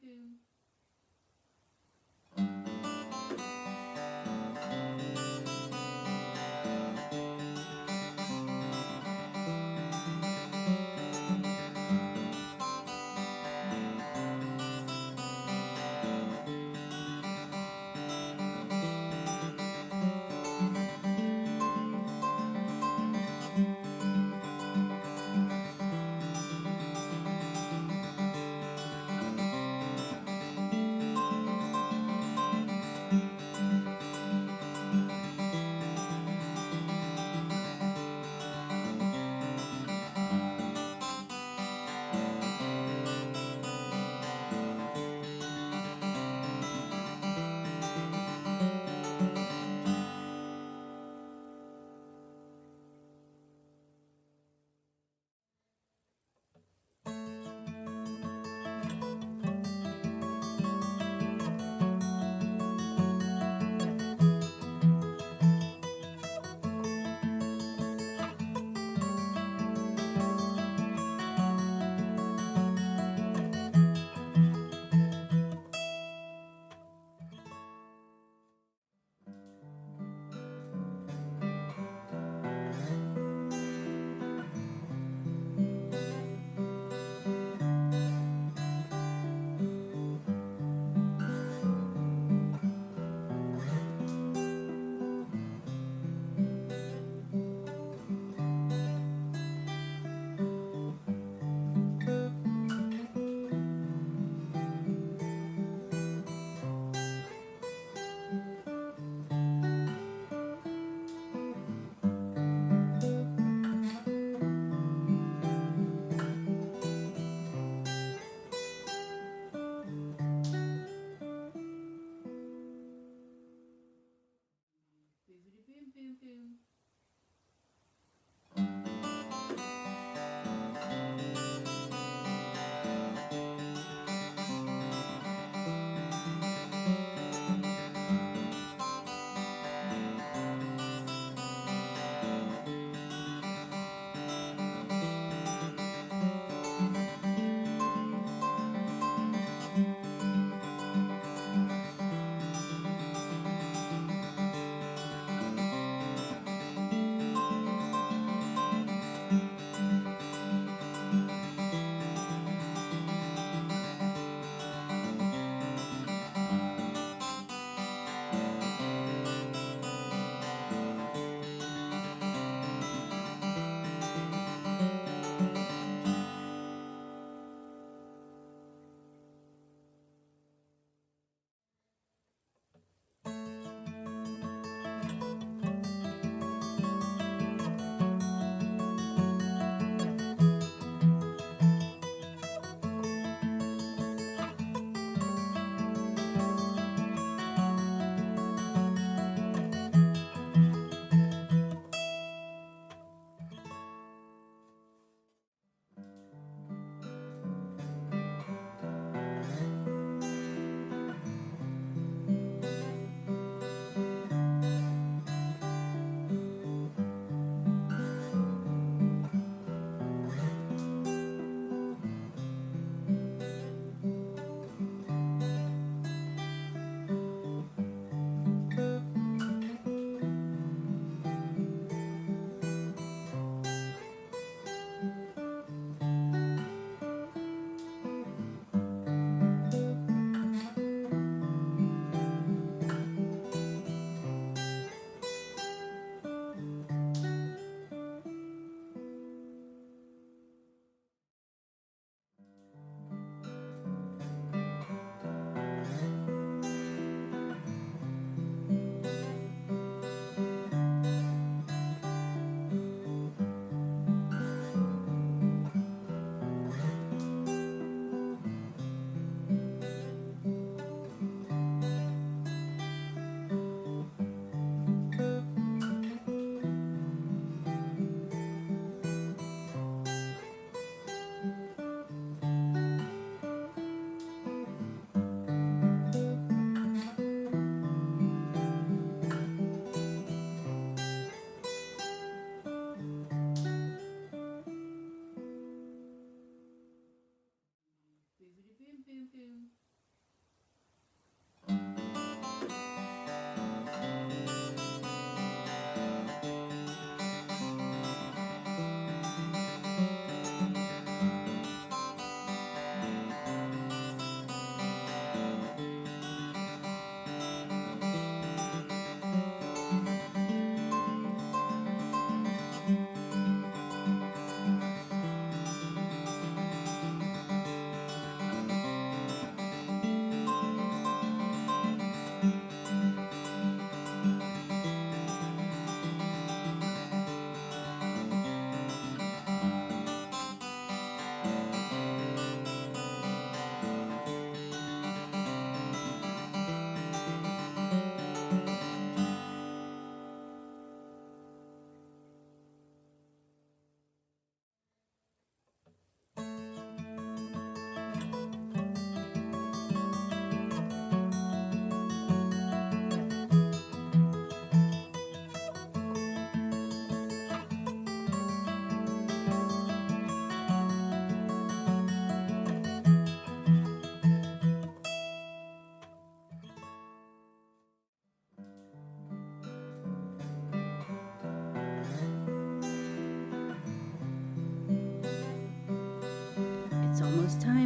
Boom, boom, boom.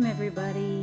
Livestream, everybody.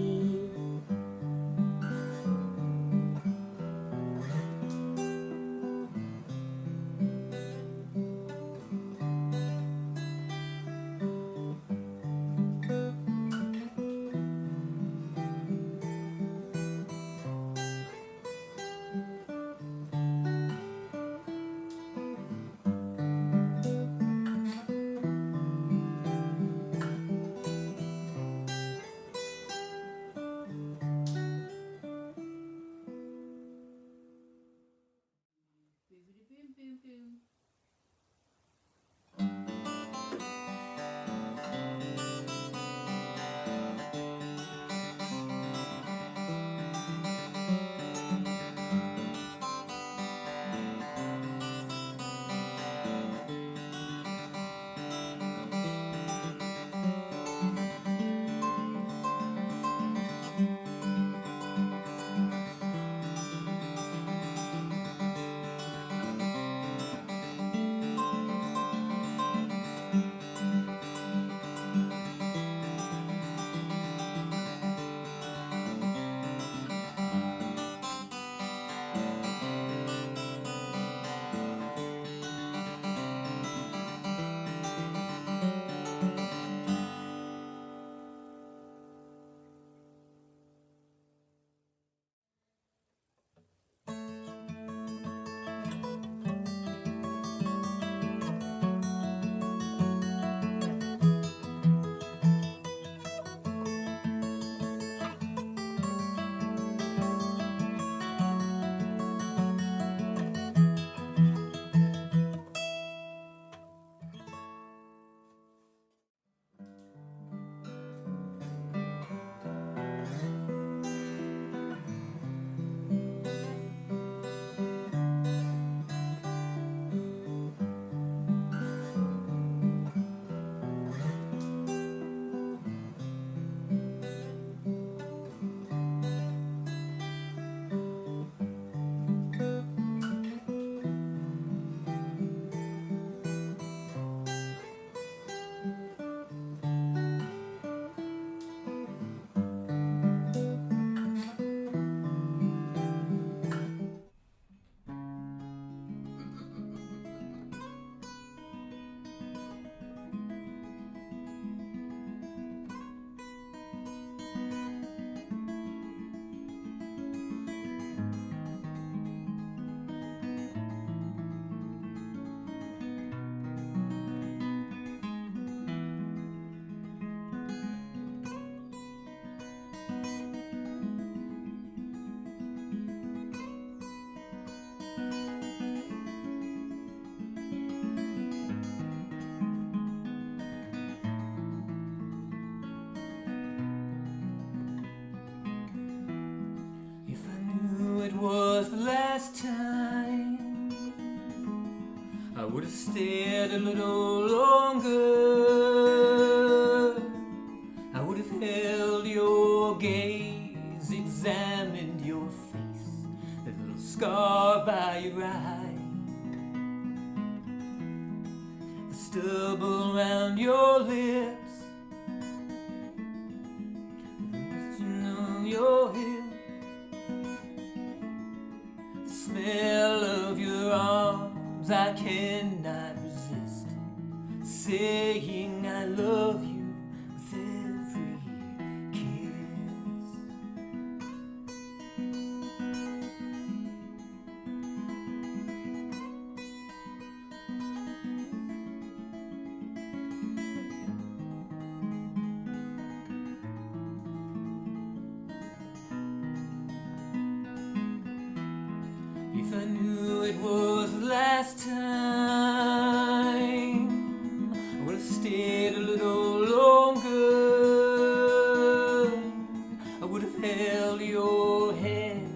Was the last time I would have stayed a little longer. I would have held your gaze, examined your face, that little scar by your eye, the stubble around your lips, your hips, smell of your arms. I cannot resist saying I love you with every kiss. If I knew it was the last time, I would have stayed a little longer. I would have held your head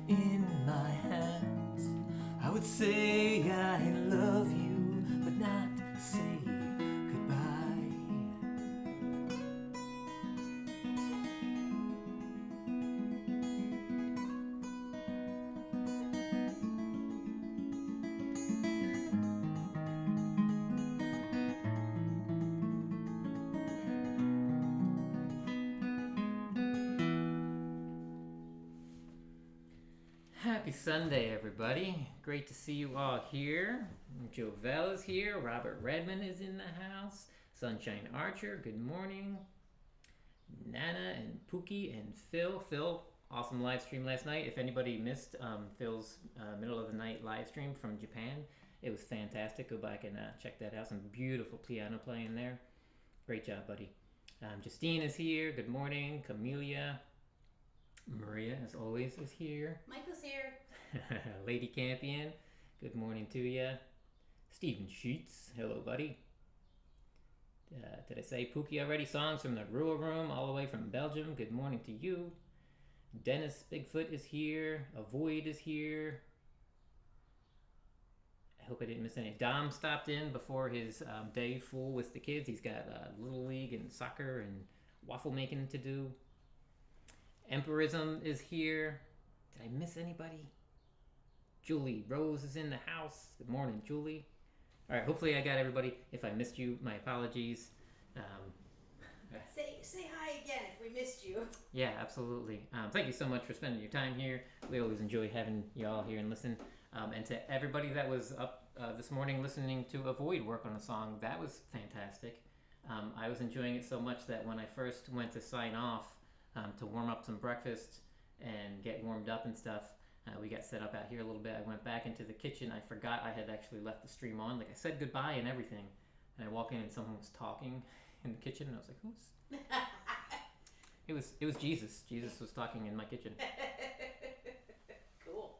in my hands. I would say I love you, but not say goodbye. Happy Sunday, everybody. Great to see you all here. Jovel is here. Robert Redmond is in the house. Sunshine Archer, good morning. Nana and Pookie and Phil. Phil, awesome live stream last night. If anybody missed Phil's middle of the night live stream from Japan, it was fantastic. Go back and check that out. Some beautiful piano playing there. Great job, buddy. Justine is here. Good morning. Camelia. Maria, as always, is here. Michael's here. Lady Campion, good morning to you. Stephen Sheets, hello, buddy. Did I say Pookie already? Songs from the Ruhr Room, all the way from Belgium. Good morning to you. Dennis Bigfoot is here. Avoid is here. I hope I didn't miss any. Dom stopped in before his day full with the kids. He's got Little League and soccer and waffle making to do. Emperism is here. Did I miss anybody? Julie Rose is in the house. Good morning, Julie. All right, hopefully I got everybody. If I missed you, my apologies. Say hi again if we missed you. Yeah, absolutely. Thank you so much for spending your time here. We always enjoy having you all here and listen. And to everybody that was up this morning listening to Avoid work on a song, that was fantastic. I was enjoying it so much that when I first went to sign off, to warm up some breakfast and get warmed up and stuff. We got set up out here a little bit. I went back into the kitchen. I forgot I had actually left the stream on. Like I said goodbye and everything. And I walk in and someone was talking in the kitchen and I was like, who's? It was Jesus. Jesus was talking in my kitchen. Cool.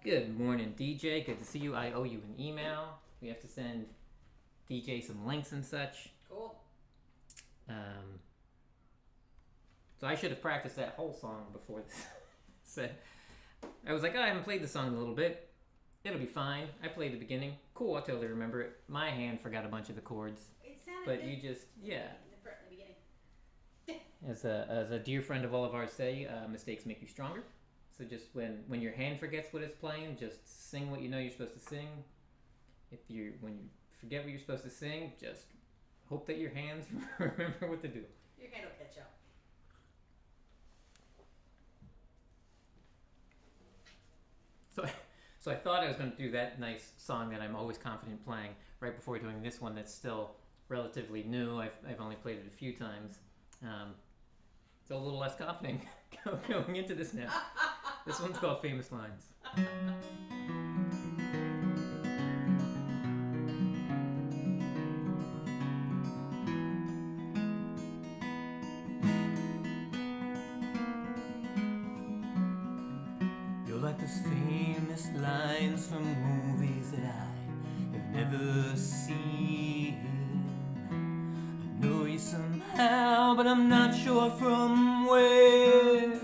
Good morning, DJ. Good to see you. I owe you an email. We have to send DJ some links and such. Cool. So I should have practiced that whole song before this. So I was like, oh, I haven't played the song in a little bit. It'll be fine. I played the beginning. Cool, I'll totally remember it. My hand forgot a bunch of the chords. It sounded but good. You just, yeah. In the beginning. As a dear friend of all of ours say, mistakes make you stronger. So just when your hand forgets what it's playing, just sing what you know you're supposed to sing. When you forget what you're supposed to sing, just hope that your hands remember what to do. Your hand will catch up. So I thought I was going to do that nice song that I'm always confident playing right before doing this one that's still relatively new. I've only played it a few times. So a little less confident going into this now. This one's called Famous Lines. You're like those famous lines from movies that I have never seen. I know you somehow, but I'm not sure from where.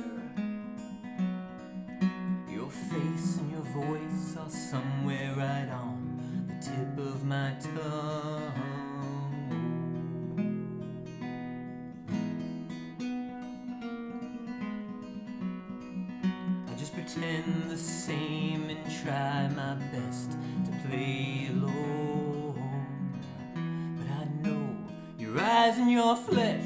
Your face and your voice are somewhere right on the tip of my tongue. I just pretend the same and try my best to play along. But I know your eyes and your flesh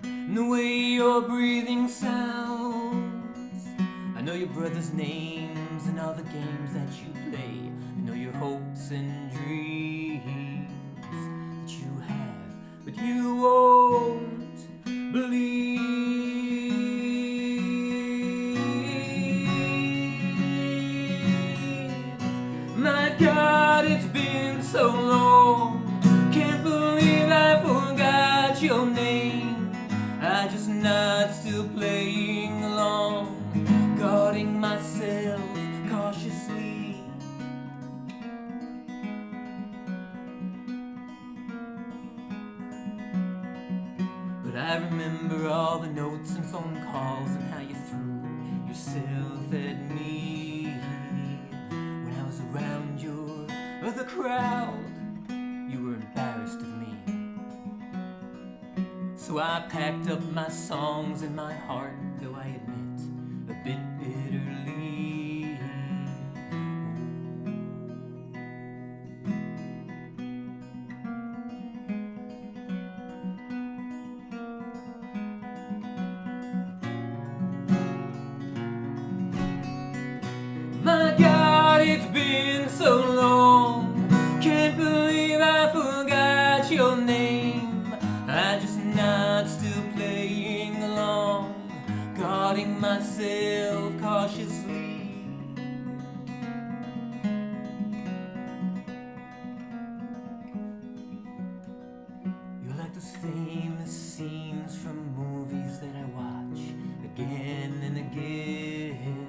and the way your breathing sounds. I know your brother's names and all the games that you play. I know your hopes and dreams that you have, but you won't believe. My God, it's been so long. Can't believe I forgot your name. I just not still playing along, guarding myself cautiously. But I remember all the notes and phone calls and how you threw yourself at me when I was around your other crowd. You were embarrassed of me. So I packed up my songs and my heart, though I admit, a bit bitterly. My God, it's been so long. Can't believe I forgot your name. I just not still playing along, guarding myself cautiously. You're like those famous scenes from movies that I watch again and again.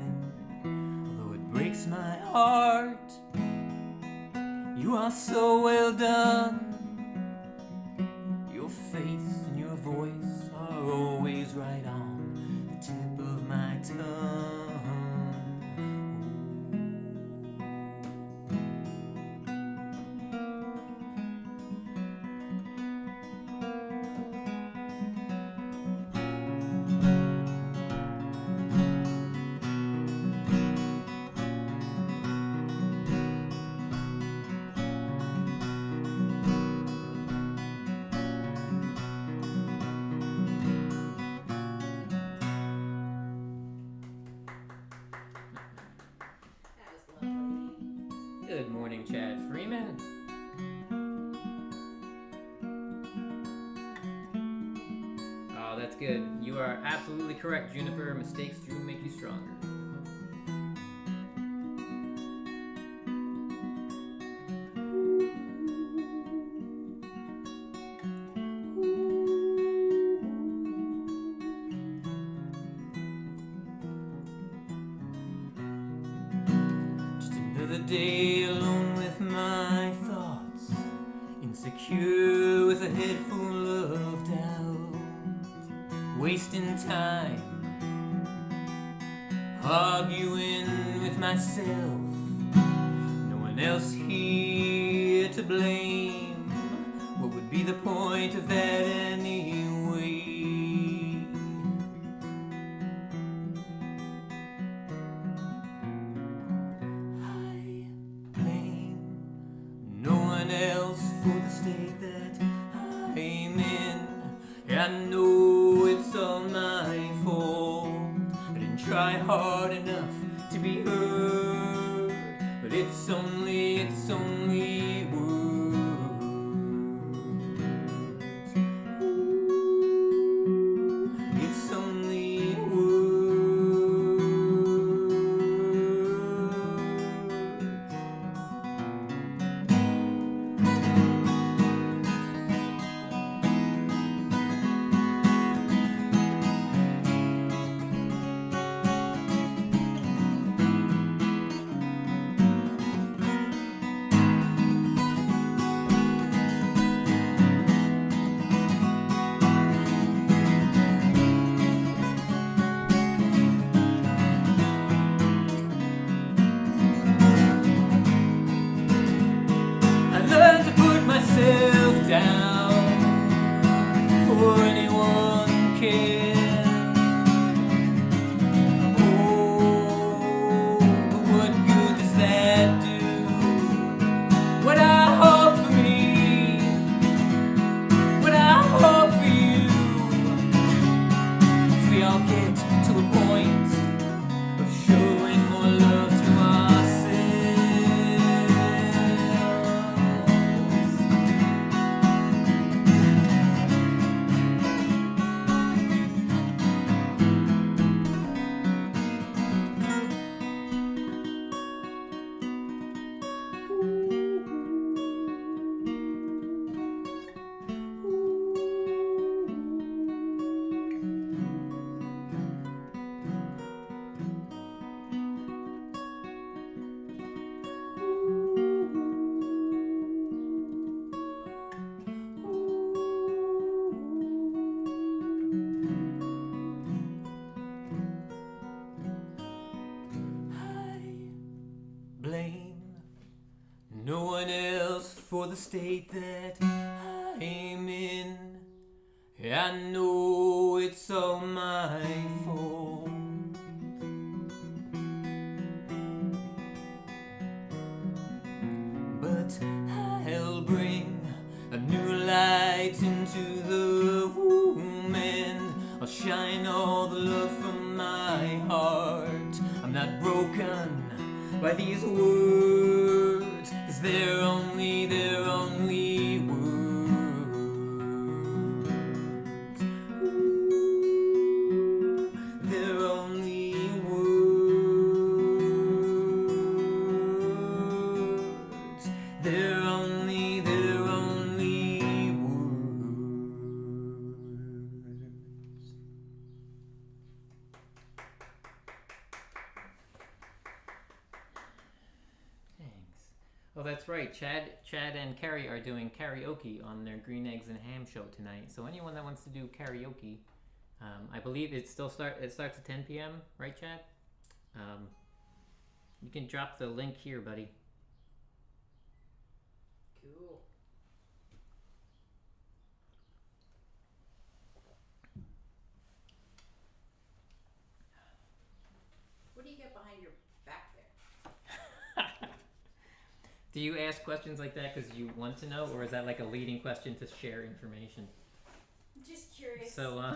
Although it breaks my heart, you are so well done. Your face and your voice are always right on the tip of my tongue. That was lovely. Good morning, Chad Freeman. Oh, that's good. You are absolutely correct, Juniper. Mistakes do make you stronger. Just another day alone with my thoughts, insecure with a head full of doubt, wasting time, arguing with myself, no one else here to blame. What would be the point of that anyway? I blame no one else for the state that I'm in. I know it's all my fault. I didn't try hard enough to be heard, but it's only words. It's only words. the state that I'm in. I know it's all my fault. But I'll bring a new light into the room, and I'll shine all the love from my heart. I'm not broken by these words, 'cause they're only words. Ooh, they're only words. They're only words. Thanks. Oh, that's right. Chad and Carrie are doing karaoke on their Green Eggs and Ham show tonight. So anyone that wants to do karaoke, I believe it starts at 10 p.m. Right, Chad? You can drop the link here, buddy. Cool. What do you get behind your back there? Do you ask questions like that because you want to know, or is that like a leading question to share information? Just curious. So,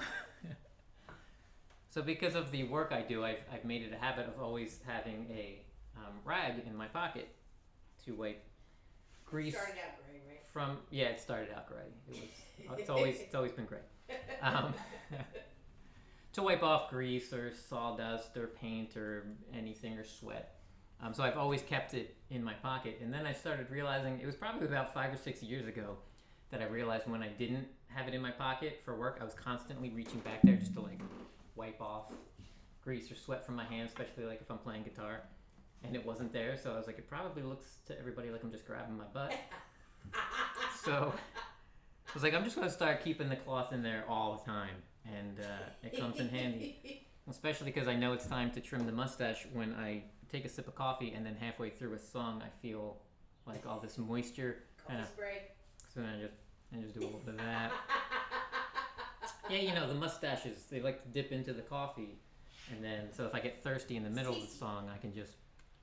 so because of the work I do, I've made it a habit of always having a rag in my pocket to wipe grease. Started out gray, right? From it started out gray. It's always been gray. To wipe off grease or sawdust or paint or anything or sweat. So I've always kept it in my pocket, and then I started realizing it was probably about 5 or 6 years ago that I realized when I didn't have it in my pocket for work, I was constantly reaching back there just to like wipe off grease or sweat from my hands, especially like if I'm playing guitar, and it wasn't there. So I was like, it probably looks to everybody like I'm just grabbing my butt. So I was like, I'm just gonna start keeping the cloth in there all the time, and it comes in handy, especially because I know it's time to trim the mustache when I take a sip of coffee, and then halfway through a song I feel like all this moisture. Coffee spray. So then I just do a little bit of that. Yeah, you know, the mustaches, they like to dip into the coffee, and then so if I get thirsty in the middle of the song, I can just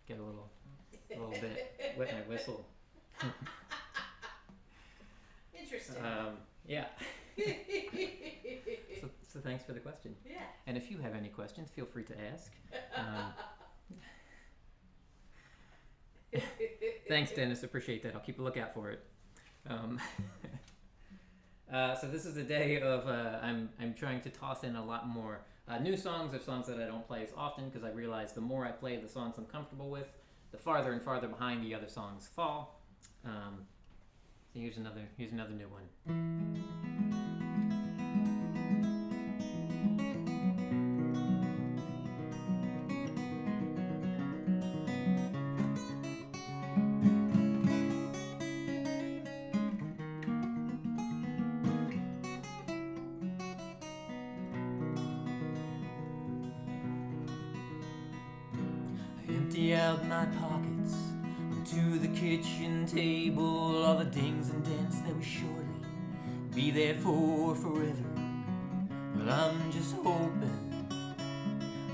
get a little bit, wet my whistle. Interesting. Yeah. So thanks for the question. Yeah. And if you have any questions, feel free to ask. Thanks, Dennis. Appreciate that. I'll keep a lookout for it. So this is the day of I'm trying to toss in a lot more new songs or songs that I don't play as often, because I realize the more I play the songs I'm comfortable with, the farther and farther behind the other songs fall. So here's another new one. Empty out my pockets onto the kitchen table, all the dings and dents that will surely be there for forever. Well, I'm just hoping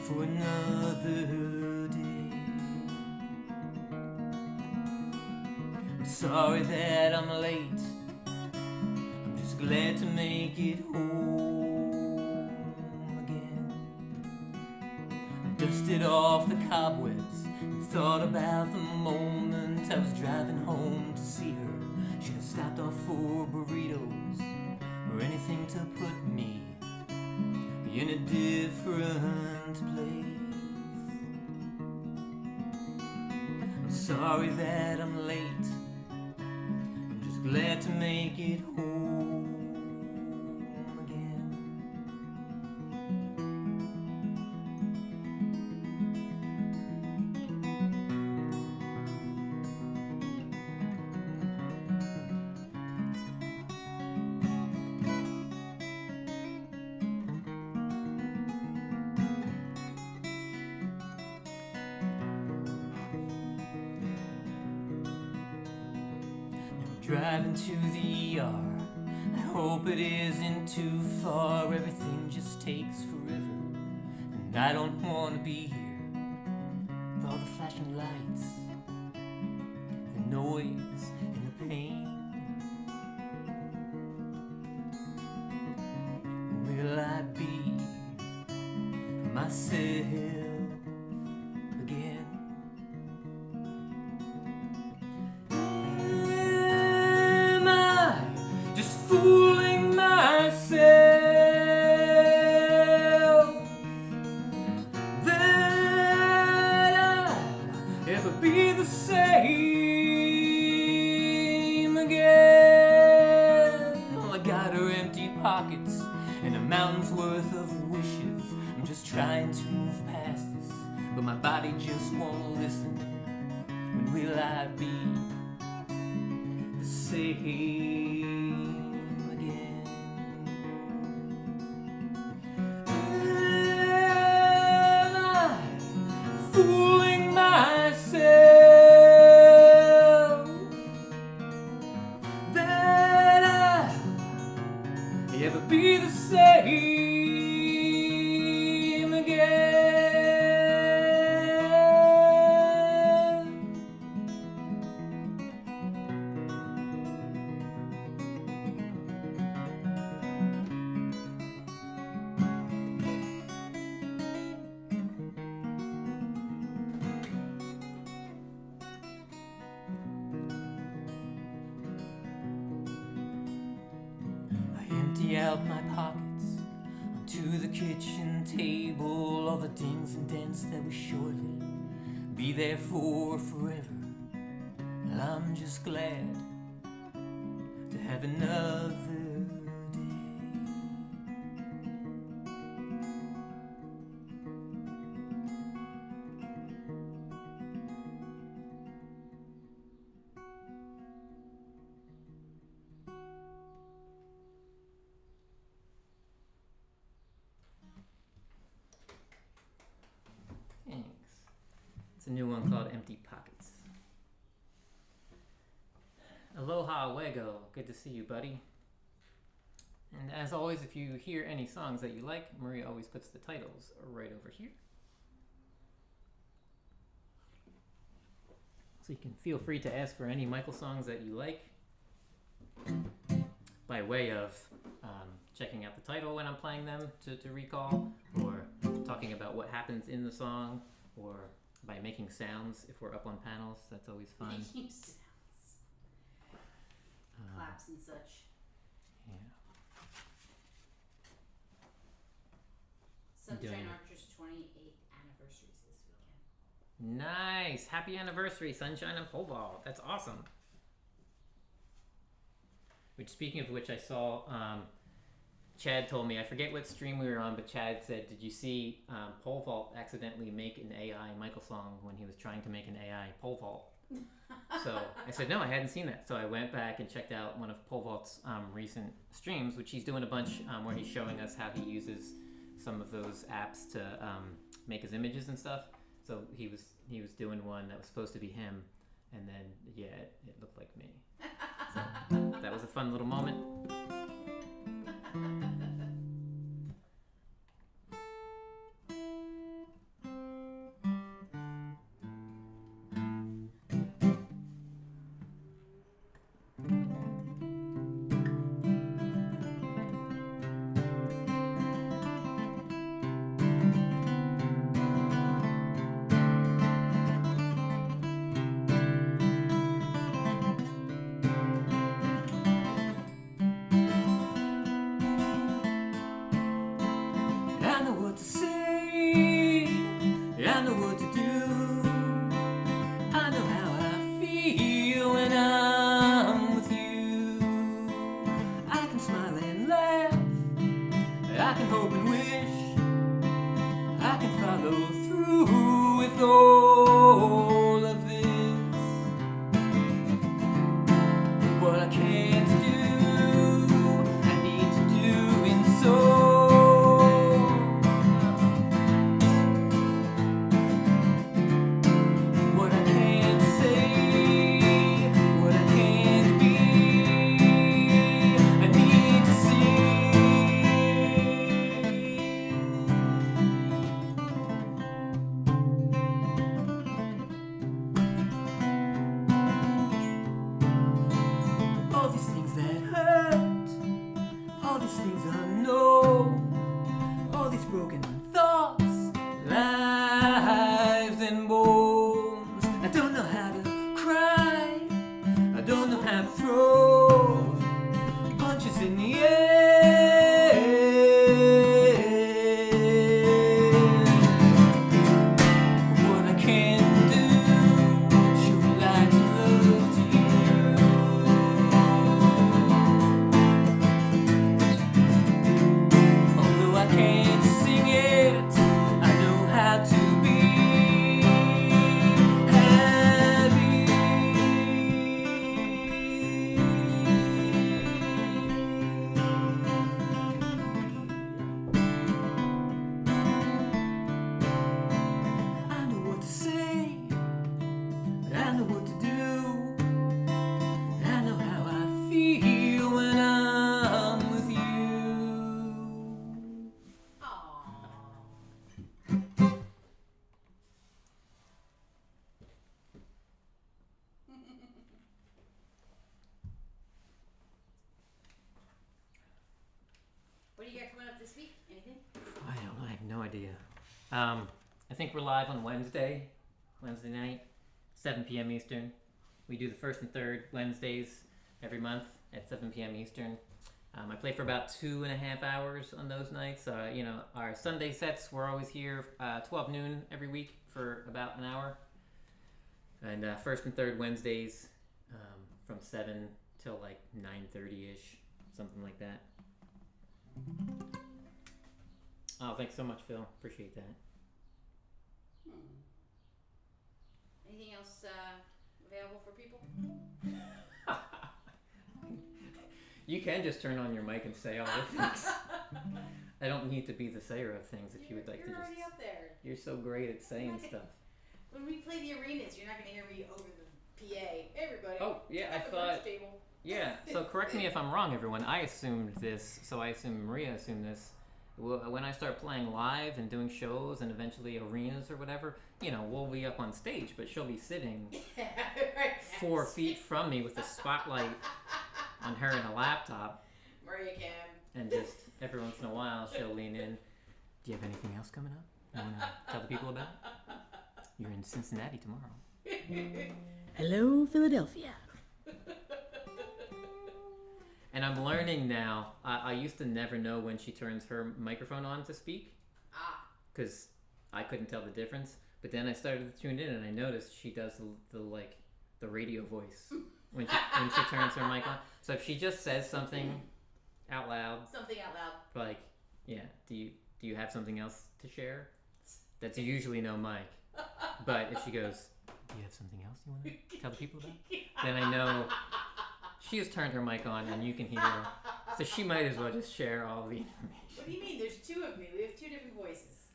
for another day. I'm sorry that I'm late, I'm just glad to make it home again. I dusted off the cobwebs and thought about the moment I was driving home to see her. Should have stopped off for burritos or anything to put me in a different place. I'm sorry that I'm late, I'm just glad to make it home again. driving to the yard. I hope it isn't too far. Everything just takes forever, and I don't want to be here with all the flashing lights, the noise and the pain. Will I be myself again? Am I just fooling myself that I'll ever be the same again? All I got are empty pockets and a mountain's worth of wishes. I'm just trying to move past this, but my body just won't listen. When will I be the same again? Am I fooling myself that I'll ever be the same again? I empty out my pockets onto the kitchen table, all the dings and dents that will surely be there for forever. And I'm just glad to have another day. Thanks. It's a new one called Empty Pockets. Aloha, Wego. Good to see you, buddy. And as always, if you hear any songs that you like, Maria always puts the titles right over here. So you can feel free to ask for any Michael songs that you like by way of checking out the title when I'm playing them to recall, or talking about what happens in the song, or by making sounds if we're up on panels. That's always fun. Making sounds. Claps and such. Yeah. Sunshine Archer's 28th anniversaries this weekend. Nice! Happy anniversary, Sunshine and Pole Vault. That's awesome. Which, speaking of which, I saw Chad told me, I forget what stream we were on, but Chad said, did you see Pole Vault accidentally make an AI Michael song when he was trying to make an AI Pole Vault? So I said, no, I hadn't seen that. So I went back and checked out one of Pole Vault's recent streams, which he's doing a bunch where he's showing us how he uses some of those apps to make his images and stuff. So he was doing one that was supposed to be him, and then yeah, it looked like me. So that was a fun little moment. broken thoughts, lives and bones. I don't know how to cry, I don't know how to throw punches in the air. What I can do, show like love to you. Although I can't sing it, I know how to be happy. I know what to say, but I know what to do. I know how I feel when I'm with you. Aww. What do you got coming up this week? Anything? I don't know. I have no idea. I think we're live on Wednesday night, 7 p.m. Eastern. We do the first and third Wednesdays every month at 7 p.m. Eastern. I play for about 2.5 hours on those nights. Our Sunday sets, we're always here 12 noon every week for about an hour. And first and third Wednesdays from 7 till like 9:30ish, something like that. Oh, thanks so much, Phil. Appreciate that. Anything else available for people? You can just turn on your mic and say all the things. I don't need to be the sayer of things if you would like to You're just... already up there. You're so great at saying stuff. When we play the arenas, you're not going to hear me over the PA. Hey, everybody. Oh, yeah, I at the thought... lunch table. Yeah, so correct me if I'm wrong, everyone. I assumed this, so I assume Maria assumed this. When I start playing live and doing shows and eventually arenas or whatever, we'll be up on stage, but she'll be sitting 4 feet from me with a spotlight on her and a laptop. Maria Cam. And just every once in a while, she'll lean in. Do you have anything else coming up you want to tell the people about? You're in Cincinnati tomorrow. Hello, Philadelphia. And I'm learning now. I used to never know when she turns her microphone on to speak. Because I couldn't tell the difference. But then I started to tune in and I noticed she does the radio voice when she turns her mic on. So if she just says something out loud. Something out loud. Like, yeah, do you have something else to share? That's usually no mic. But if she goes, do you have something else you want to tell the people about? Then I know she has turned her mic on and you can hear her. So she might as well just share all the information. What do you mean? There's two of me. We have two different voices.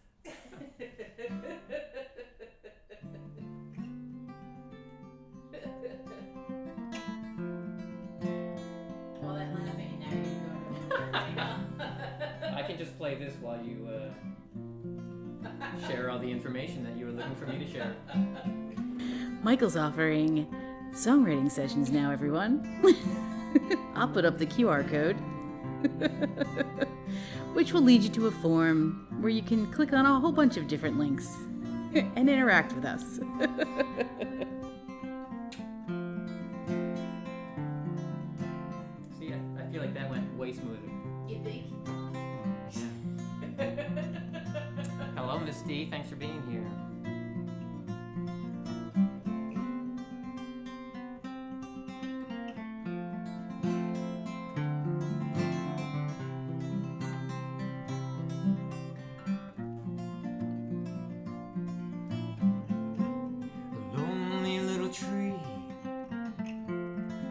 All that laughing and now you're going to... I can just play this while you share all the information that you were looking for me to share. Michael's offering songwriting sessions now, everyone. I'll put up the QR code, which will lead you to a form where you can click on a whole bunch of different links and interact with us. See, I feel like that went way smoother. You think? Hello, Miss D. Thanks for being here. A lonely little tree,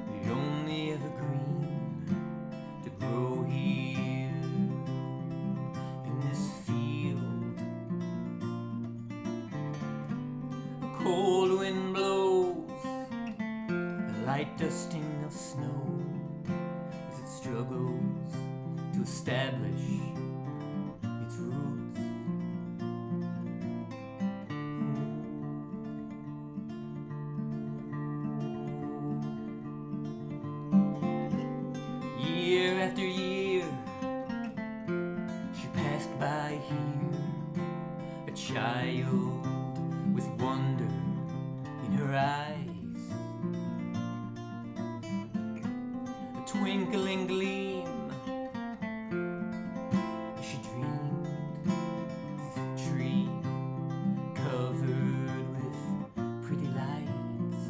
the only evergreen to grow here in this field. A cold wind blows, a light dusting of snow as it struggles to establish its roots. Year after year, she passed by here child with wonder in her eyes, a twinkling gleam as she dreamed of a tree covered with pretty lights.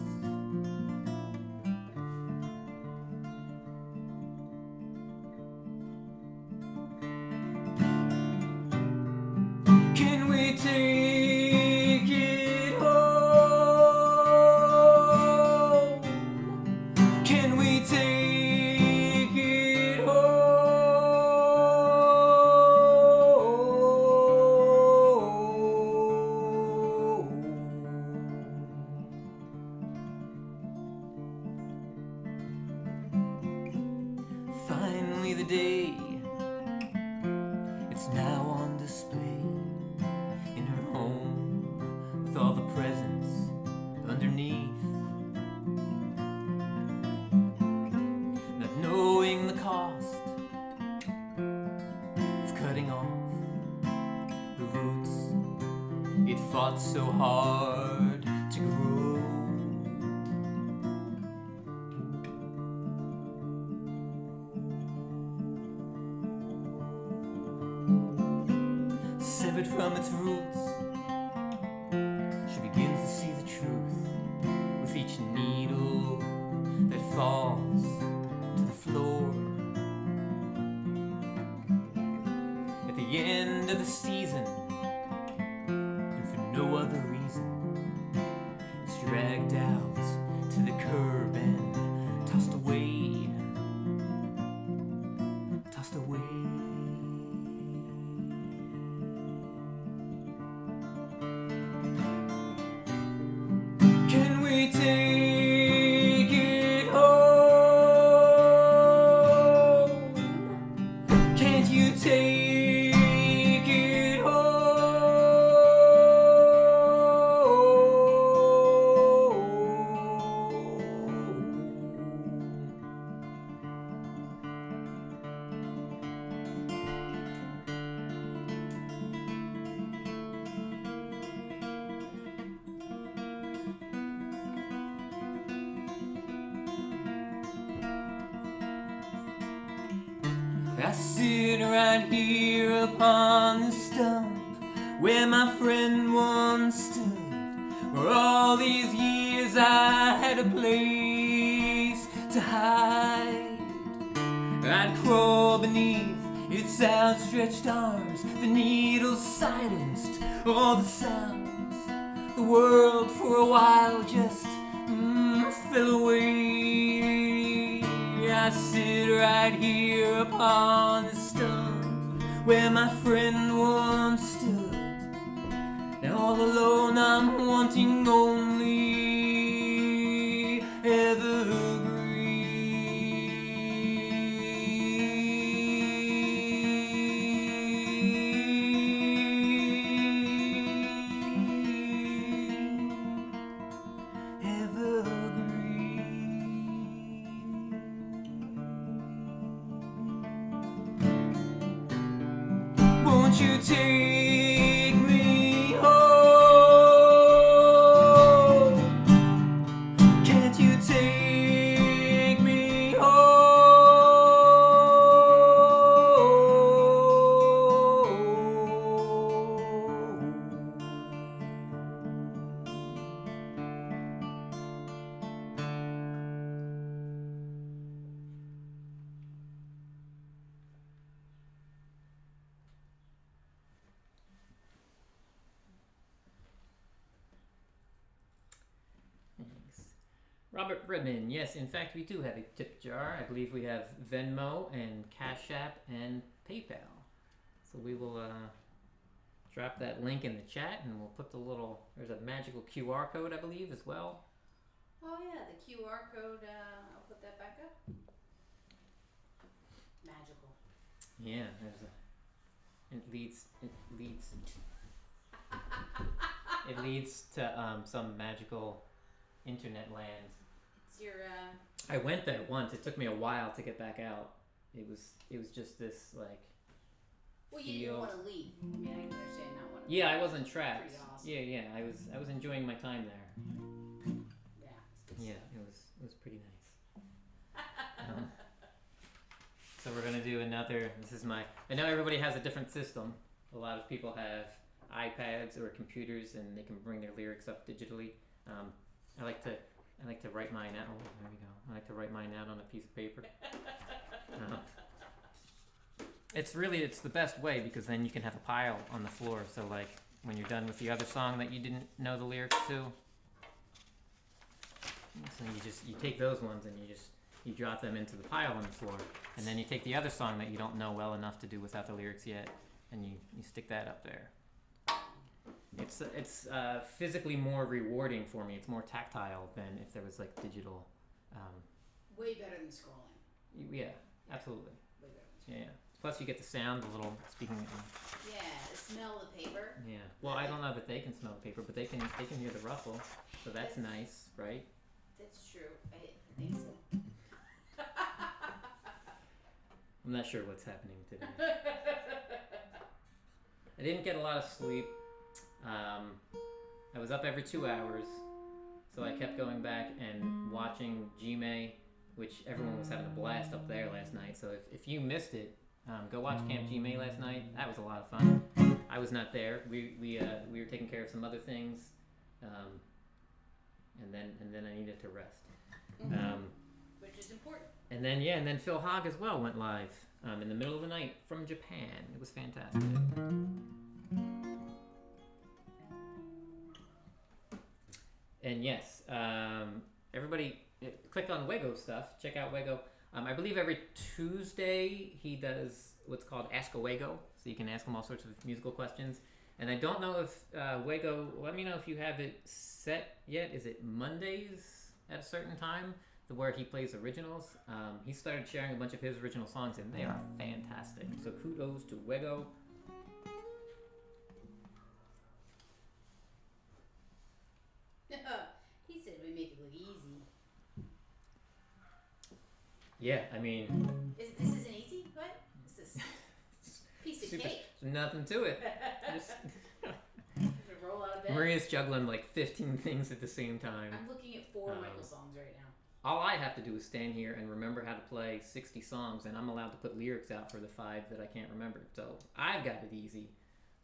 Can we take it home? Can we take it home? Finally the day, it's now on display in her home with all the presents underneath. Not knowing the cost of cutting off the roots it fought so hard to grow. Severed from its roots, she begins to see the truth with each needle that falls to the floor. At the end of the season, and for no other reason, it's dragged out to the curb and tossed away. Tossed away. Can we take it home? Can't you take it I sit right here upon the stump where my friend once stood. For all these years I had a place to hide. I'd crawl beneath its outstretched arms. The needles silenced all the sounds. The world for a while just fell away. I sit right here upon the stump where my friend once stood. Now all alone I'm wanting only Evergreen. Won't you take me home? Can't you take me Thanks. Robert Bridman, yes, in fact, we do have a tip jar. I believe we have Venmo and Cash App and PayPal. So we will drop that link in the chat and we'll put the little, there's a magical QR code, I believe, as well. Oh yeah, the QR code, I'll put that back up. Magical. Yeah, there's a, it leads to some magical internet land. It's your, I went there once. It took me a while to get back out. It was just this like well, you didn't field. want to leave. I mean, I can understand not wanting to Yeah, I wasn't trapped. Pretty awesome. Yeah, I was enjoying my time there. Yeah. Yeah, it was pretty nice. So we're gonna do another. This is my. I know everybody has a different system. A lot of people have iPads or computers, and they can bring their lyrics up digitally. I like to write mine out. Oh, there we go. I like to write mine out on a piece of paper. It's the best way because then you can have a pile on the floor. So like when you're done with the other song that you didn't know the lyrics to, so you take those ones and you drop them into the pile on the floor, and then you take the other song that you don't know well enough to do without the lyrics yet, and you stick that up there. It's physically more rewarding for me. It's more tactile than if there was like digital. Way better than scrolling. Yeah, absolutely. Way better than scrolling. Yeah. Plus you get the sound, the little speaking. Yeah, the smell of the paper. Yeah. Well, I don't know that they can smell the paper, but they can hear the rustle, so that's nice, right? That's true. I think so. I'm not sure what's happening today. I didn't get a lot of sleep. I was up every 2 hours, so I kept going back and watching G-May, which everyone was having a blast up there last night. So if you missed it, go watch Camp G-May last night. That was a lot of fun. I was not there. We were taking care of some other things, and then I needed to rest. Which is important. And then Phil Hogg as well went live in the middle of the night from Japan. It was fantastic. And yes, everybody click on Wego stuff. Check out Wego. I believe every Tuesday he does what's called Ask a Wego, so you can ask him all sorts of musical questions. And I don't know if Wego, let me know if you have it set yet. Is it Mondays at a certain time where he plays originals? He started sharing a bunch of his original songs, and they are fantastic. So kudos to Wego. He said we make it look easy. Yeah, I mean... This isn't easy? What? This is piece of cake. Nothing to it. Just roll out of bed. Maria's juggling like 15 things at the same time. I'm looking at 4 MichaelSongs right now. All I have to do is stand here and remember how to play 60 songs, and I'm allowed to put lyrics out for the 5 that I can't remember. So I've got it easy.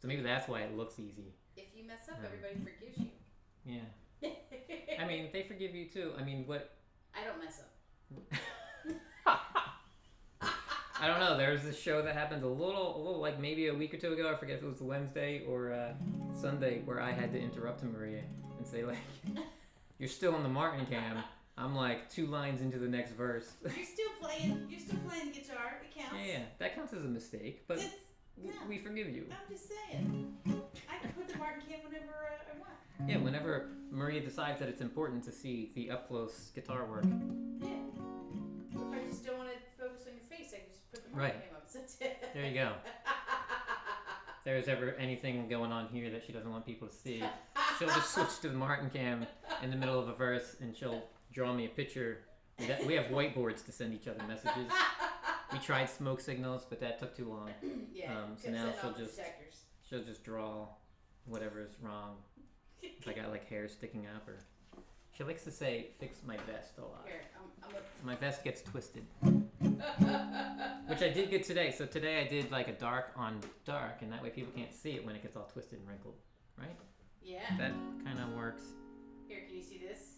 So maybe that's why it looks easy. If you mess up, everybody forgives you. Yeah. I mean, they forgive you too. I mean, what? I don't mess up. I don't know. There was this show that happened a little like maybe a week or 2 ago. I forget if it was Wednesday or Sunday, where I had to interrupt Maria and say like, "You're still on the Martin cam." I'm like 2 lines into the next verse. You're still playing the guitar. It counts. Yeah, that counts as a mistake, but we forgive you. I'm just saying. I can put the Martin cam whenever I want. Yeah, whenever Maria decides that it's important to see the up-close guitar work. Yeah. If I just don't want to focus on your face, I can just put the Martin cam up. There you go. If there's ever anything going on here that she doesn't want people to see, she'll just switch to the Martin cam in the middle of a verse, and she'll draw me a picture. We have whiteboards to send each other messages. We tried smoke signals, but that took too long. Yeah. So now she'll just draw whatever is wrong. If I got like hair sticking up, or she likes to say "fix my vest" a lot. Here, My vest gets twisted, which I did get today. So today I did like a dark on dark, and that way people can't see it when it gets all twisted and wrinkled, right? Yeah. That kind of works. Here, can you see this?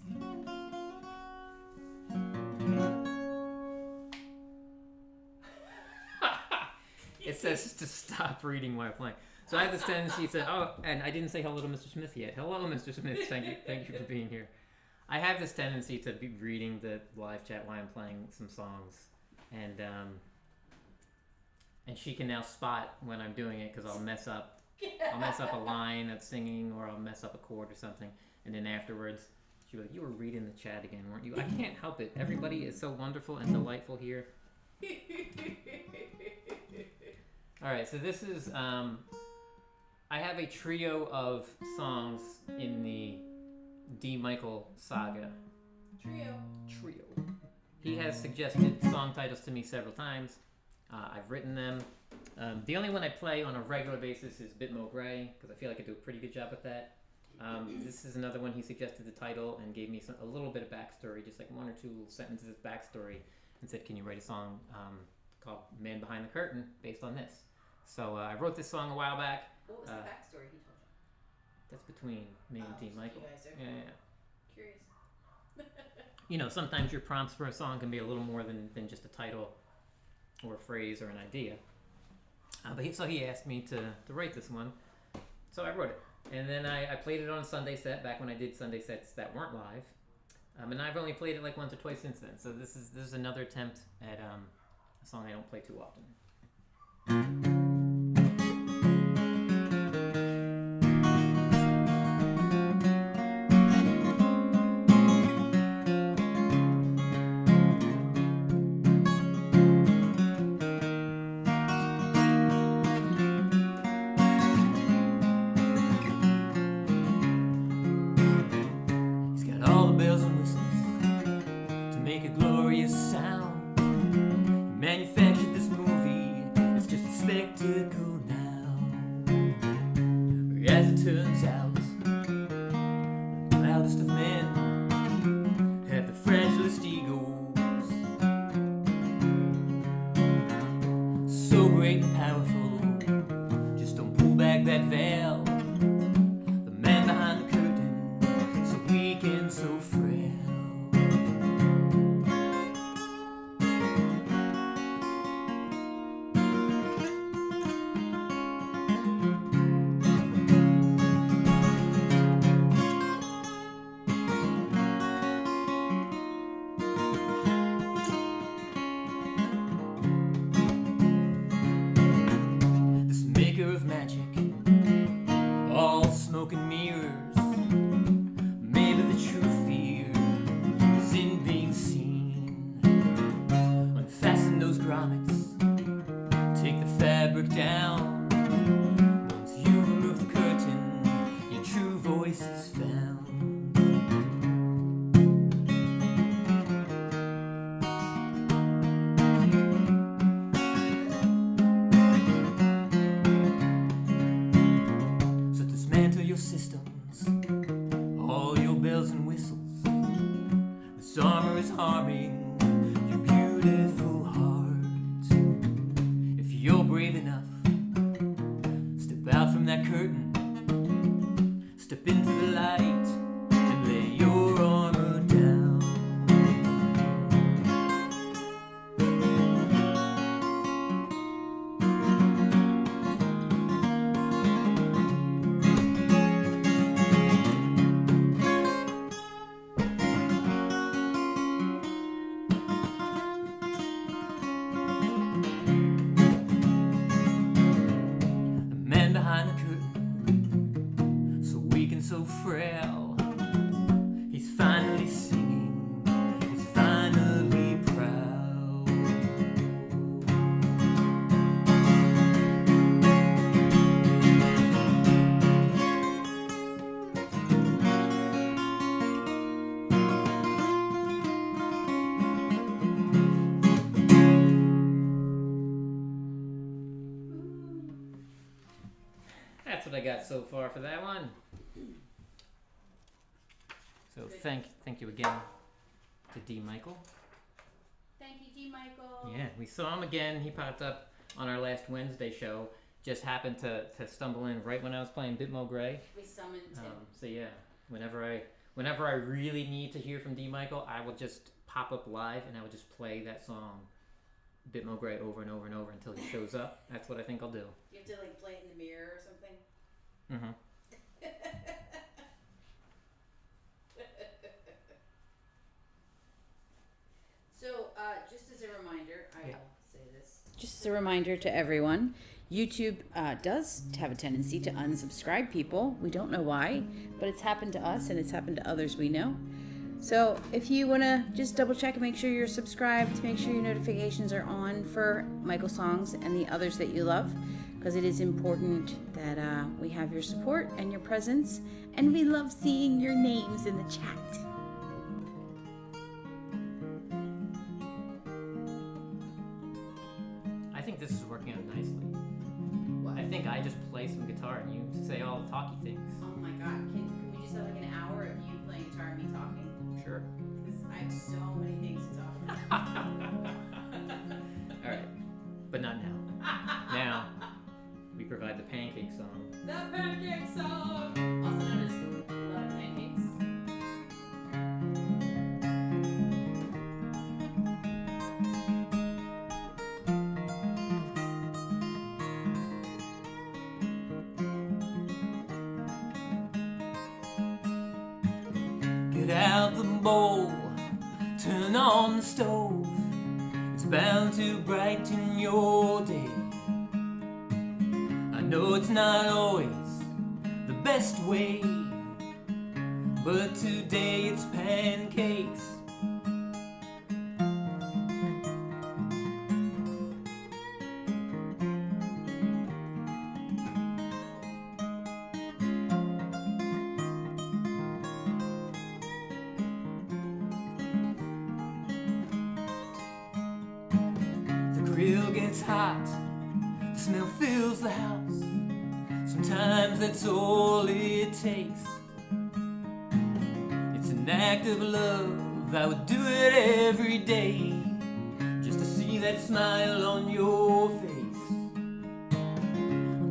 It says to stop reading while playing. So I have this tendency to, and I didn't say hello to Mr. Smith yet. Hello, Mr. Smith. Thank you for being here. I have this tendency to be reading the live chat while I'm playing some songs, and she can now spot when I'm doing it because I'll mess up a line of singing, or I'll mess up a chord or something, and then afterwards she'll be like, "You were reading the chat again, weren't you?" I can't help it. Everybody is so wonderful and delightful here. All right, so this is I have a trio of songs in the D. Michael saga. Trio. He has suggested song titles to me several times. I've written them. The only one I play on a regular basis is Bitmo Gray, because I feel like I do a pretty good job with that. This is another one he suggested the title and gave me a little bit of backstory, just like 1 or 2 sentences of backstory, and said, can you write a song called Man Behind the Curtain based on this? So I wrote this song a while back. What was the backstory he told you? That's between me and D. Michael. You guys are curious. You know, sometimes your prompts for a song can be a little more than just a title or a phrase or an idea. So he asked me to write this one, so I wrote it. And then I played it on a Sunday set back when I did Sunday sets that weren't live. And I've only played it like once or twice since then. So this is another attempt at a song I don't play too often. That's what I got so far for that one. So thank you again to D. Michael. Thank you, D. Michael. Yeah, we saw him again. He popped up on our last Wednesday show. Just happened to stumble in right when I was playing Bitmo Gray. We summoned him. So yeah, whenever I really need to hear from D. Michael, I will just pop up live and I will just play that song, Bitmo Gray, over and over and over until he shows up. That's what I think I'll do. You have to like play it in the mirror or something. Mm-hmm. So, just as a reminder, I will say this. Just as a reminder to everyone, YouTube does have a tendency to unsubscribe people. We don't know why, but it's happened to us and it's happened to others we know. So if you want to just double check and make sure you're subscribed, make sure your notifications are on for MichaelSongs and the others that you love, because it is important that we have your support and your presence, and we love seeing your names in the chat. I think this is working out nicely. the talky things. Oh my god, can we just have like an hour of you playing guitar and me talking? Sure. Because I have so many things to talk about. All right, but not now. Now we provide the pancake song. The pancake song! Also known as Lovin Pancakes. Get out the bowl, turn on the stove. It's bound to brighten your day. I know it's not always the best way, but today it's pancakes. The grill gets hot, the smell fills the house. Sometimes that's all it takes. It's an act of love, I would do it every day, just to see that smile on your face.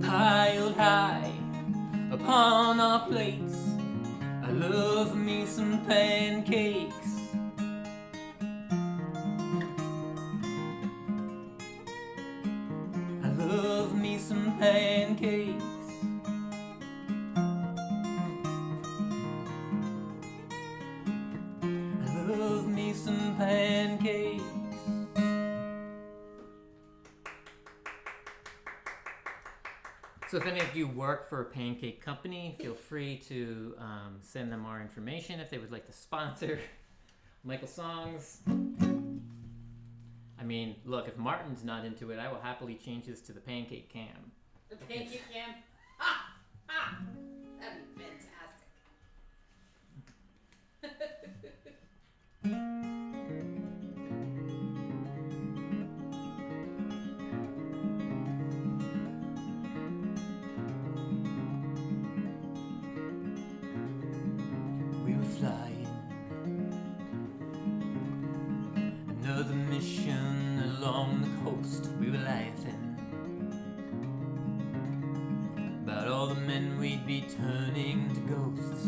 Piled high upon our plates, I love me some pancakes. I love me some pancakes. I love me some pancakes. So if any of you work for a pancake company, feel free to send them our information if they would like to sponsor MichaelSongs. I mean, look, if Martin's not into it, I will happily change this to the pancake cam. The pancake cam. Ha! Ha! That'd be fantastic. We were flying another mission along the coast. We were laughing about all the men we'd be turning to ghosts.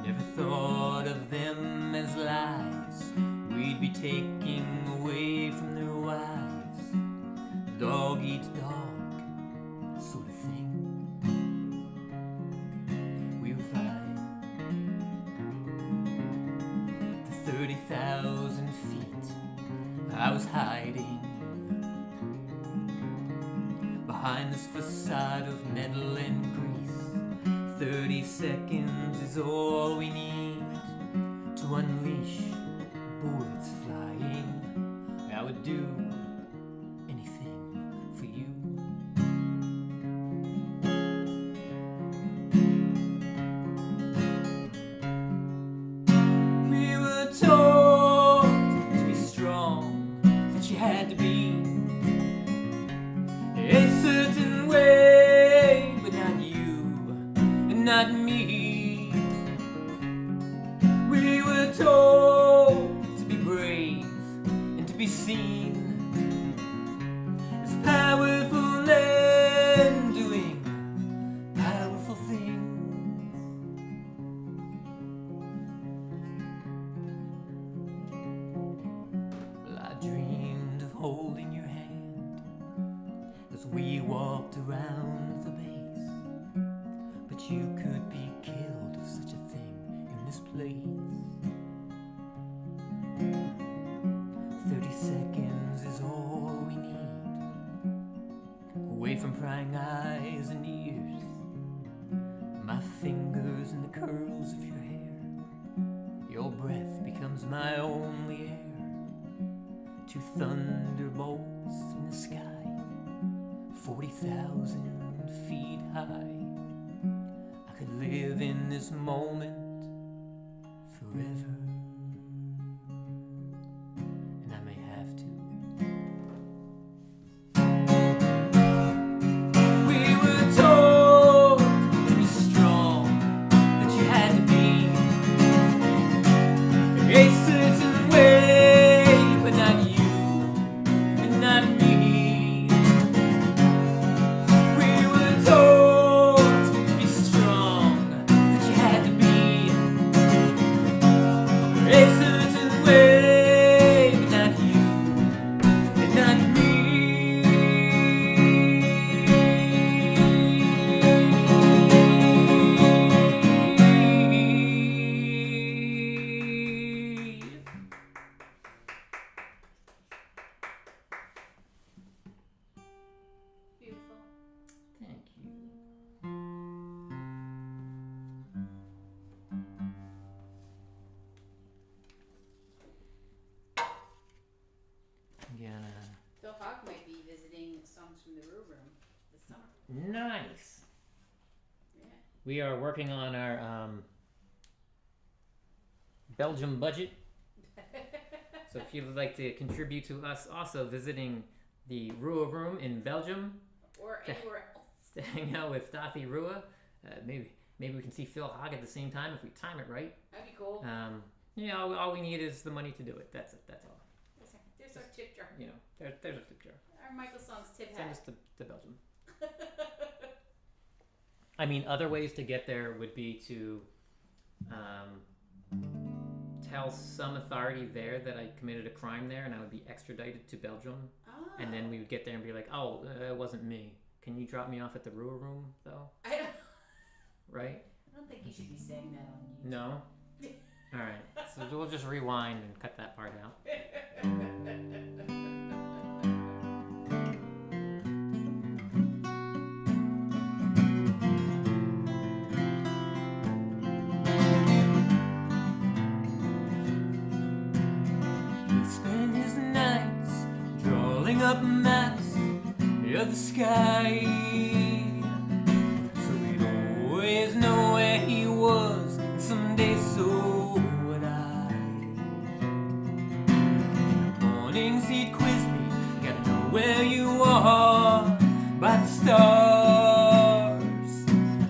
Never thought of them as lives we'd be taking away from their wives. Dog eats dog, sort of thing. We were flying to 30,000 feet. I was hiding behind this facade of metal and grease. 30 seconds is all we need to unleash bullets flying. I would do anything for you. We were told to be strong, that you had to be a certain way, but not you, and not me. We were told to be brave and to be seen as powerful men doing powerful things. Well, I dreamed of holding your hand as we walked around the base, but you could be killed if such a thing in this place. 30 seconds is all we need, away from prying eyes and ears, my fingers in the curls of your hair. Your breath becomes my only air. 2 thunderbolts in the sky, 40,000 feet high. I could live in this moment forever, and I may have to. We were told to be Nice. Yeah. We are working on our Belgium budget. So if you'd like to contribute to us also visiting the Rua Room in Belgium, Or anywhere else. to hang out with Dathi Rua, maybe we can see Phil Hogg at the same time if we time it right. That'd be cool. All we need is the money to do it. That's it. That's all. There's our tip jar. There's a tip jar. Our MichaelSongs tip Send hat. us to Belgium. I mean, other ways to get there would be to tell some authority there that I committed a crime there and I would be extradited to Belgium. And then we would get there and be like, oh, it wasn't me. Can you drop me off at the Rua Room, though? Right? I don't think you should be saying that on YouTube. No? All right. So we'll just rewind and cut that part out. Up maps of the sky, so we'd always know where he was, and someday so would I. In the mornings he'd quiz me, gotta know where you are by the stars.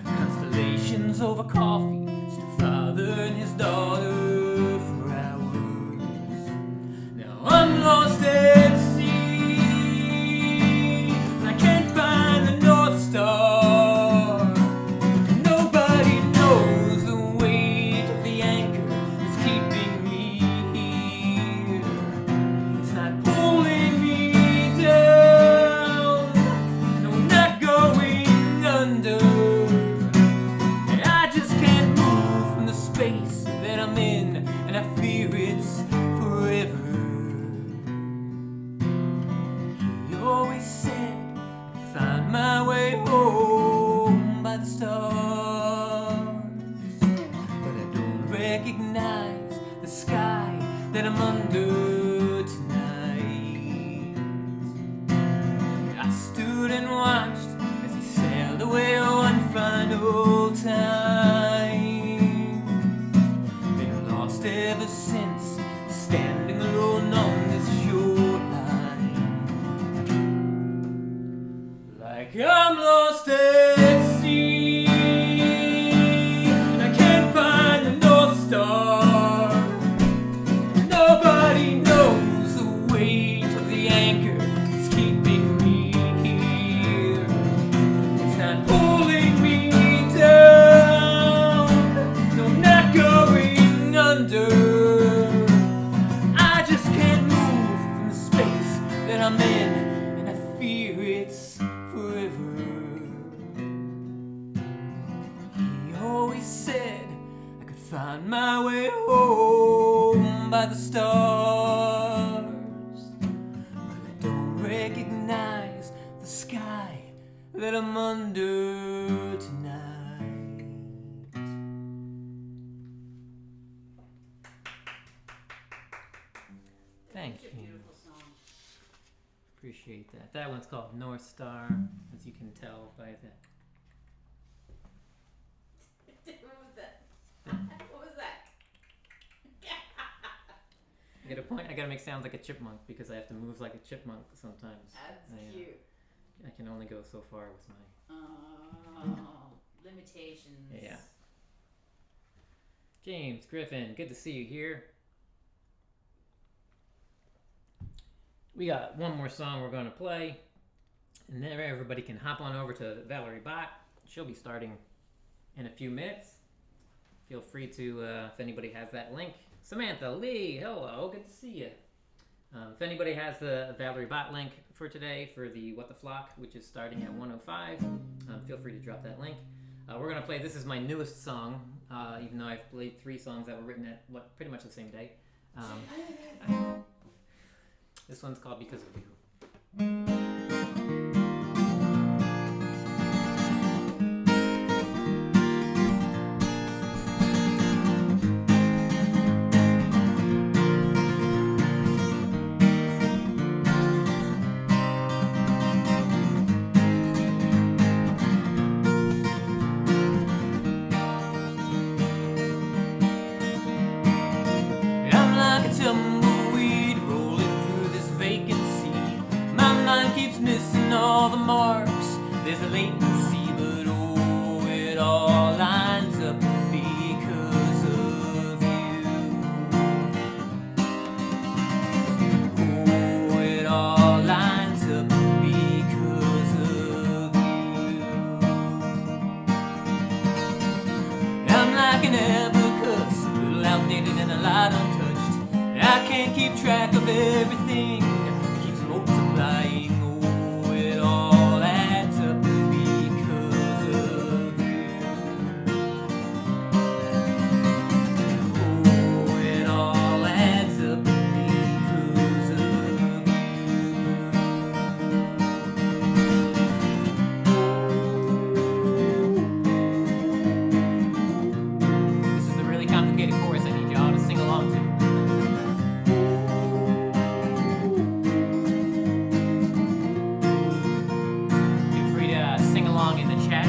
Constellations over coffee, just a father and his daughter for hours. Now I'm lost at sea. Nobody knows the weight of the anchor that's keeping me here. It's not pulling me down. No, I'm not going under. I just can't move from the space that I'm in, and I fear it's forever. He always said find my way home by the stars, but I don't recognize the sky that I'm under tonight. I stood and watched as he sailed away one final time. Been lost ever since, standing alone on this shoreline. Like I'm lost at sea, and I can't find the North Star. Nobody knows the weight of the anchor that's keeping me here. It's not pulling me down. No, I'm not going under. I just can't move from the space that I'm in, and I fear it's forever. He always said I could find my way home by the stars, but I don't recognize the sky that I'm under tonight. Thank you. Beautiful song. Appreciate that. That one's called North Star, as you can tell by the. What was that? What was that? I get a point. I gotta make sounds like a chipmunk because I have to move like a chipmunk sometimes. That's cute. I can only go so far with my. Limitations. Yeah. James Griffin, good to see you here. We got one more song we're going to play, and then everybody can hop on over to Valerie Bott. She'll be starting in a few minutes. Feel free to, if anybody has that link. Samantha Lee, hello, good to see you. If anybody has the Valerie Bott link for today for the What the Flock, which is starting at 1:05, feel free to drop that link. We're going to play, this is my newest song, even though I've played 3 songs that were written at pretty much the same day. This one's called Because of You. like an abacus, a little outdated and a lot untouched. I can't keep track of everything, it keeps multiplying. Oh, it all adds up because of you. Oh, it all adds up because of you. This is a really complicated chorus I need y'all to sing along to. Feel free to sing along in the chat.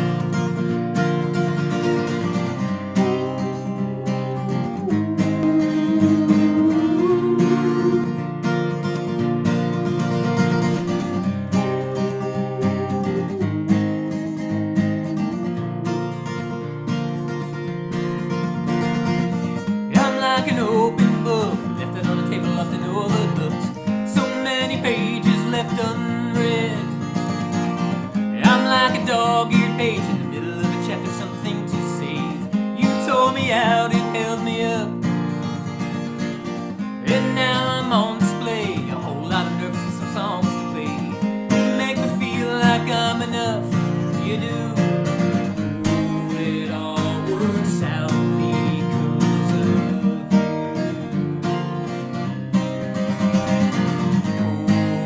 I'm like an open book, left it on the table, often overlooked. So many pages left unread. I'm like a dog-eared page in the middle of a chapter, something to save. You tore me out, it held me up, and now I'm on display. A whole lot of nerves and some songs to play. You make me feel like I'm enough, you do. Ooh, it all works out because of you.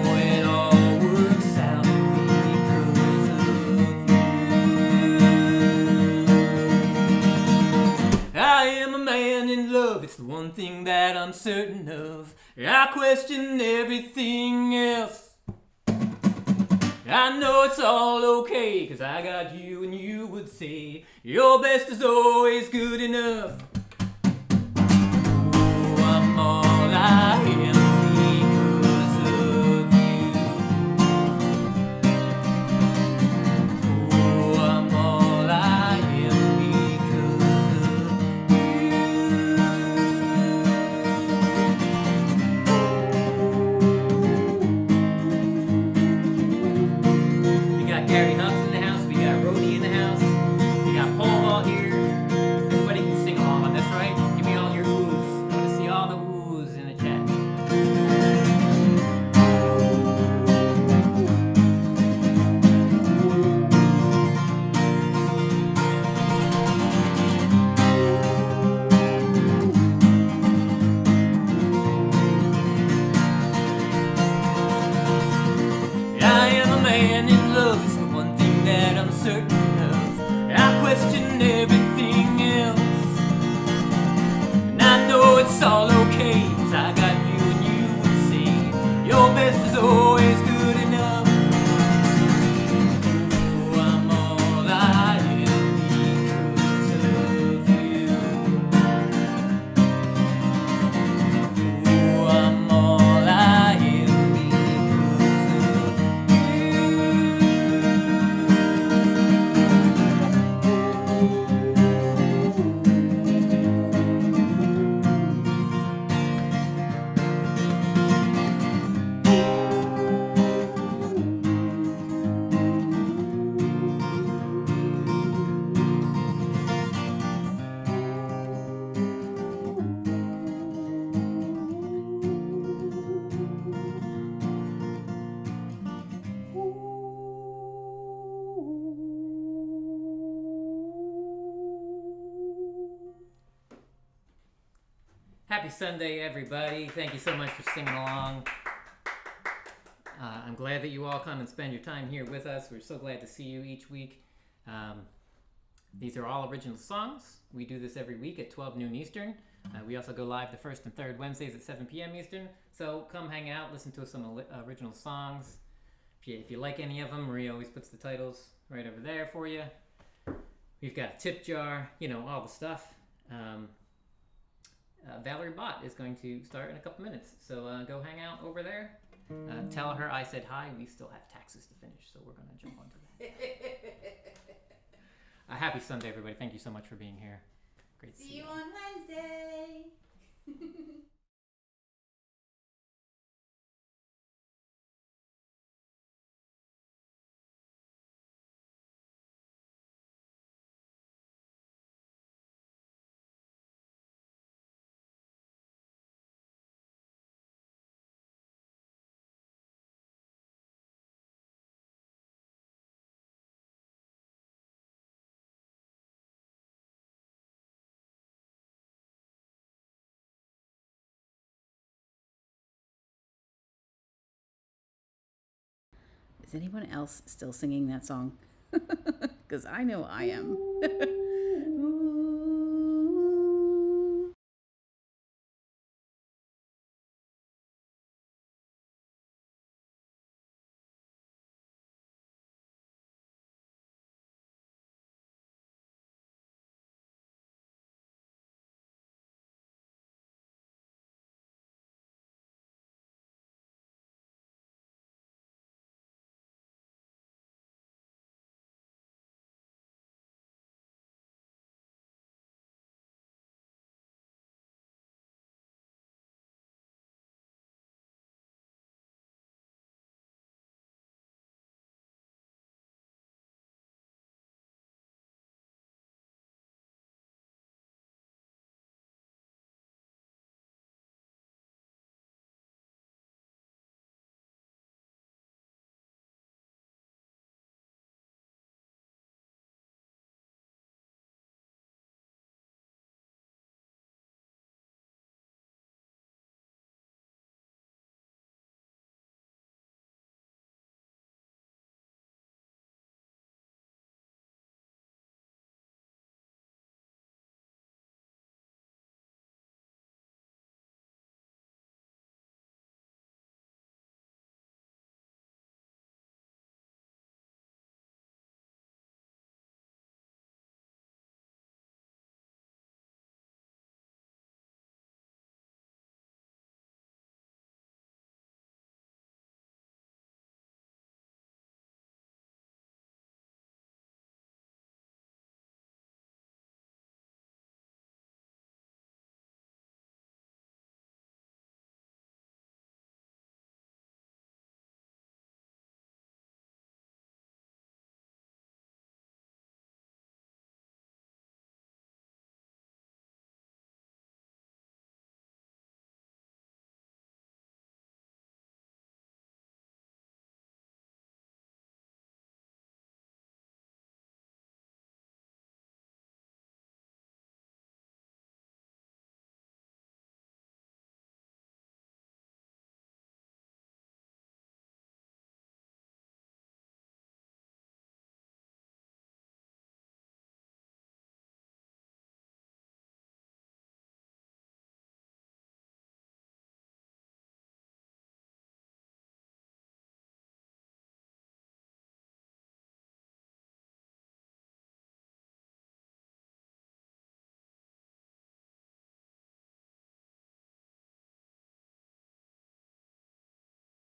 Oh, it all works out because of you. I am a man in love, it's the one thing that I'm certain of. I question everything else. I know it's all okay, 'cause I got you, and you would say your best is always good enough. Oh, I'm all I am because of you. Oh, I'm all I am because of you. We got Gary Hubbs in the house, we got Rhodey in the house, we got Paul all here. Everybody can sing along on this, right? Give me all your oohs. I want to see all the oohs in the chat. I am a man in love, it's the one thing that I'm certain of. I question everything else, and I know it's all okay, 'cause I got you, and you would say your best is always good enough. Oh, I'm all I am because of you. Oh, I'm all I am because of Happy Sunday, everybody. Thank you so much for singing along. I'm glad that you all come and spend your time here with us. We're so glad to see you each week. These are all original songs. We do this every week at 12 noon Eastern. We also go live the first and third Wednesdays at 7 p.m. Eastern. So come hang out, listen to some original songs. If you like any of them, Maria always puts the titles right over there for you. We've got a tip jar, you know, all the stuff. Valerie Bott is going to start in a couple minutes, so go hang out over there. Tell her I said hi. We still have taxes to finish, so we're going to jump onto that. Happy Sunday, everybody. Thank you so much for being here. Great to see you on Wednesday. Is anyone else still singing that song? Because I know I am.